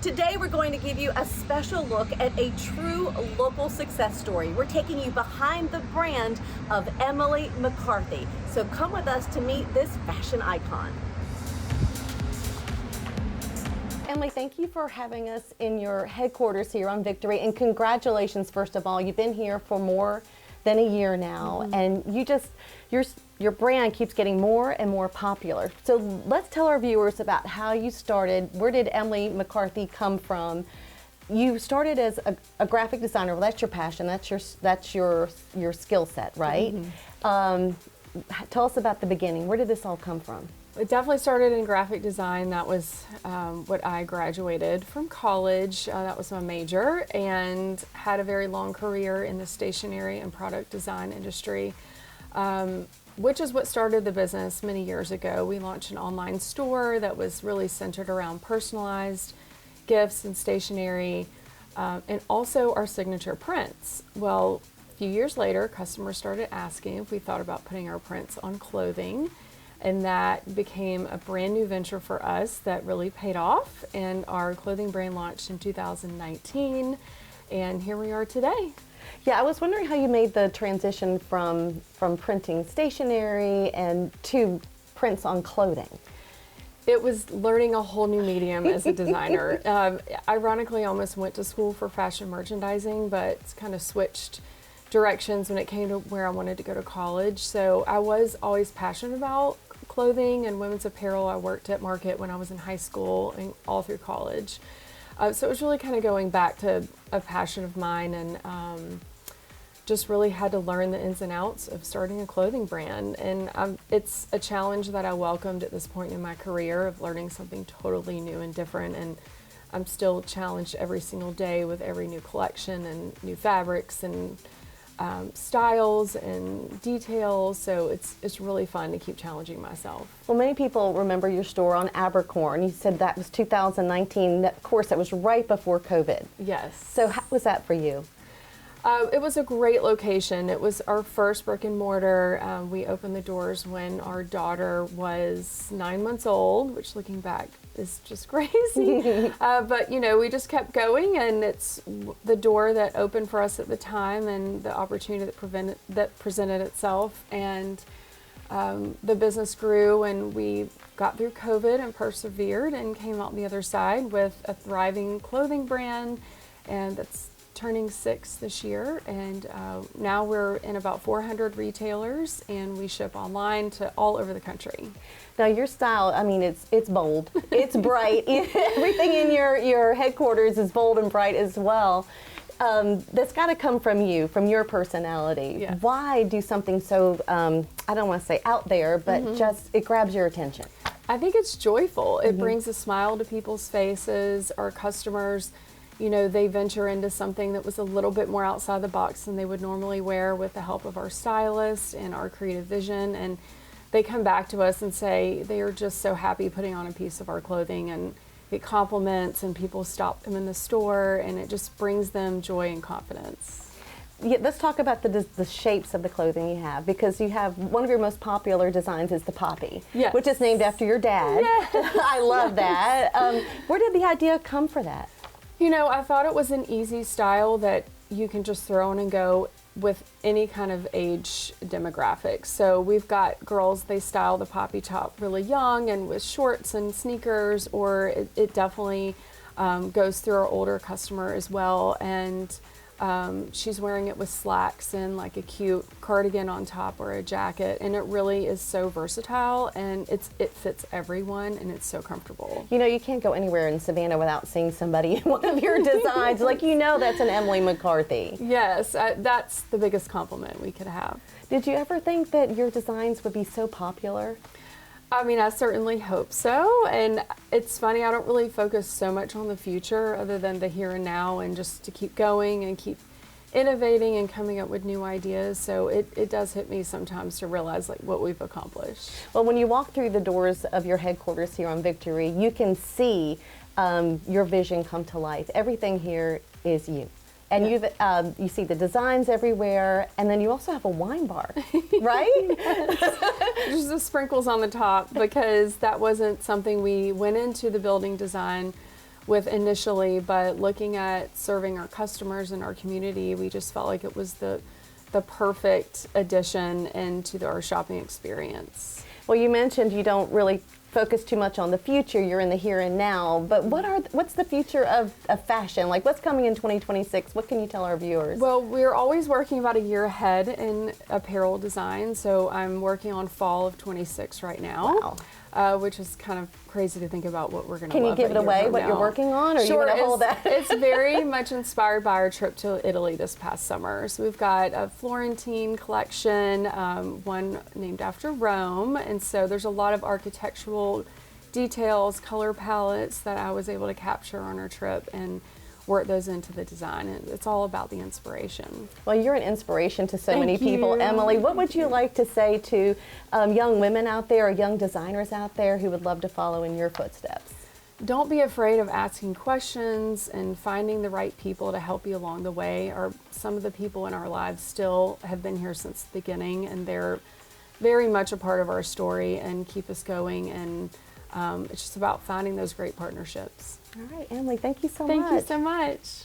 Today we're going to give you a special look at a true local success story. We're taking you behind the brand of Emily McCarthy. So come with us to meet this fashion icon. Emily, thank you for having us in your headquarters here on Victory, and congratulations, first of all. You've been here for more than a year now, and your brand keeps getting more and more popular. So let's tell our viewers about how you started. Where did Emily McCarthy come from? You started as a graphic designer. Well, that's your passion. That's your skill set, right? Tell us about the beginning. Where did this all come from? It definitely started in graphic design. That was what I graduated from college. That was my major, and had a very long career in the stationery and product design industry, which is what started the business many years ago. We launched an online store that was really centered around personalized gifts and stationery, and also our signature prints. Well, a few years later, customers started asking if we thought about putting our prints on clothing. And that became a brand new venture for us that really paid off. And our clothing brand launched in 2019. And here we are today. Yeah, I was wondering how you made the transition from printing stationery and to prints on clothing. It was learning a whole new medium as a designer. Ironically, I almost went to school for fashion merchandising, but kind of switched directions when it came to where I wanted to go to college. So I was always passionate about clothing and women's apparel. I worked at Market when I was in high school and all through college. So it was really kind of going back to a passion of mine, and just really had to learn the ins and outs of starting a clothing brand. And it's a challenge that I welcomed at this point in my career of learning something totally new and different. And I'm still challenged every single day with every new collection and new fabrics and styles and details, so it's really fun to keep challenging myself. Well, many people remember your store on Abercorn. You said that was 2019. Of course, that was right before COVID. Yes. So how was that for you? It was a great location. It was our first brick and mortar. We opened the doors when our daughter was 9 months old, which looking back is just crazy. But you know, we just kept going, and it's the door that opened for us at the time and the opportunity that presented itself. And the business grew, and we got through COVID and persevered and came out the other side with a thriving clothing brand, and that's turning 6 this year, and now we're in about 400 retailers, and we ship online to all over the country. Now your style, I mean, it's bold, it's bright. Everything in your headquarters is bold and bright as well. That's got to come from you, from your personality. Yeah. Why do something so, I don't want to say out there, but just it grabs your attention? I think it's joyful. It brings a smile to people's faces. Our customers, you know, they venture into something that was a little bit more outside the box than they would normally wear with the help of our stylist and our creative vision. And they come back to us and say they are just so happy putting on a piece of our clothing, and it compliments, and people stop them in the store, and it just brings them joy and confidence. Yeah, let's talk about the shapes of the clothing you have, because you have one of your most popular designs is the poppy, which is named after your dad. Yes. I love that. Where did the idea come for that? You know, I thought it was an easy style that you can just throw on and go with any kind of age demographic. So we've got girls, they style the poppy top really young and with shorts and sneakers, or it definitely goes through our older customer as well. And she's wearing it with slacks and like a cute cardigan on top or a jacket, and it really is so versatile, and it fits everyone, and it's so comfortable. You know, you can't go anywhere in Savannah without seeing somebody in one of your designs. Like, you know, that's an Emily McCarthy. Yes, that's the biggest compliment we could have. Did you ever think that your designs would be so popular? I mean, I certainly hope so, and it's funny, I don't really focus so much on the future other than the here and now, and just to keep going and keep innovating and coming up with new ideas. So it does hit me sometimes to realize like what we've accomplished. Well, when you walk through the doors of your headquarters here on Victory, you can see your vision come to life. Everything here is you. And you see the designs everywhere, and then you also have a wine bar, right? Just the sprinkles on the top, because that wasn't something we went into the building design with initially, but looking at serving our customers and our community, we just felt like it was the perfect addition into our shopping experience. Well, you mentioned you don't really focus too much on the future. You're in the here and now. But what's the future of fashion? Like, what's coming in 2026? What can you tell our viewers? Well, we're always working about a year ahead in apparel design. So I'm working on fall of 26 right now. Wow. Which is kind of crazy to think about what we're going to Can you give it away, what you're working on, or are you going to hold that? It's very much inspired by our trip to Italy this past summer. So we've got a Florentine collection, one named after Rome, and so there's a lot of architectural details, color palettes that I was able to capture on our trip and work those into the design. And it's all about the inspiration. Well, you're an inspiration to so Thank many people. you. Emily, what would you like to say to young women out there or young designers out there who would love to follow in your footsteps? Don't be afraid of asking questions and finding the right people to help you along the way. Some of the people in our lives still have been here since the beginning, and they're very much a part of our story and keep us going. And it's just about finding those great partnerships. All right, Emily, thank you so much. Thank you so much.